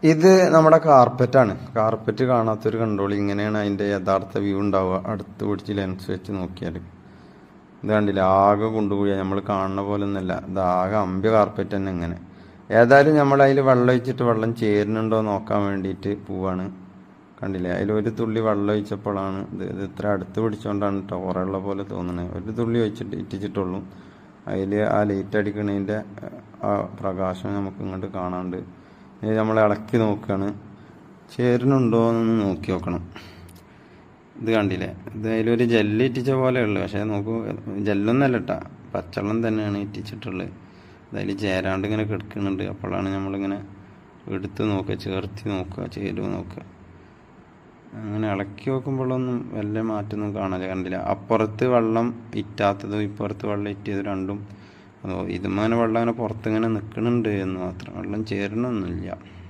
ഇത് നമ്മുടെ കാർപ്പറ്റാണ്. കാർപ്പറ്റ് കാണാത്തൊരു കണ്ടോളി. ഇങ്ങനെയാണ് അതിൻ്റെ യഥാർത്ഥ വ്യൂ ഉണ്ടാവുക. അടുത്ത് പിടിച്ച് ലെൻസ് വെച്ച് നോക്കിയാൽ ഇത് കണ്ടില്ല, ആകെ കൊണ്ടുപോയി നമ്മൾ കാണുന്ന പോലെ ഒന്നുമല്ല. ഇത് ആകെ അമ്പ്യ കാർപ്പറ്റ് തന്നെ. ഇങ്ങനെ ഏതായാലും നമ്മൾ അതിൽ വെള്ളം ഒഴിച്ചിട്ട് വെള്ളം ചേരുന്നുണ്ടോ നോക്കാൻ വേണ്ടിയിട്ട് പോവാണ്. കണ്ടില്ലേ, അതിൽ ഒരു തുള്ളി വെള്ളം ഒഴിച്ചപ്പോഴാണ് ഇത് ഇത്ര അടുത്ത് പിടിച്ചുകൊണ്ടാണ് ടോറുള്ള പോലെ തോന്നുന്നത്. ഒരു തുള്ളി ഒഴിച്ചിട്ട് ഇറ്റിച്ചിട്ടുള്ളൂ. അതിൽ ആ ലൈറ്റ് അടിക്കണതിൻ്റെ ആ പ്രകാശം നമുക്ക് ഇങ്ങോട്ട് കാണാണ്ട്. ഇത് നമ്മൾ ഇളക്കി നോക്കുകയാണ്, ചേരുന്നുണ്ടോ എന്നൊന്ന് നോക്കി നോക്കണം. ഇത് കണ്ടില്ലേ, ഇത് അതിലൊരു ജെല്ല് ഇറ്റിച്ച പോലെയുള്ളു. പക്ഷേ നോക്കൂ, ജെല്ലൊന്നല്ല കേട്ടോ, പച്ചവെള്ളം തന്നെയാണ് ഇറ്റിച്ചിട്ടുള്ളത്. അതിൽ ചേരാണ്ട് ഇങ്ങനെ കിടക്കുന്നുണ്ട്. അപ്പോഴാണ് നമ്മളിങ്ങനെ എടുത്ത് നോക്കുക, ചേർത്തി നോക്കുക, ചേരുവ നോക്കുക. അങ്ങനെ ഇളക്കി നോക്കുമ്പോഴൊന്നും വലിയ മാറ്റമൊന്നും കാണാതെ. കണ്ടില്ല, അപ്പുറത്ത് വെള്ളം ഇറ്റാത്തതും ഇപ്പുറത്ത് വെള്ളം ഇറ്റിയതും രണ്ടും ഇതുമ്മങ്ങനെ വെള്ളം അങ്ങനെ പുറത്തിങ്ങനെ നിൽക്കുന്നുണ്ട് എന്ന് മാത്രം. വെള്ളം ചേരണമൊന്നുമില്ല.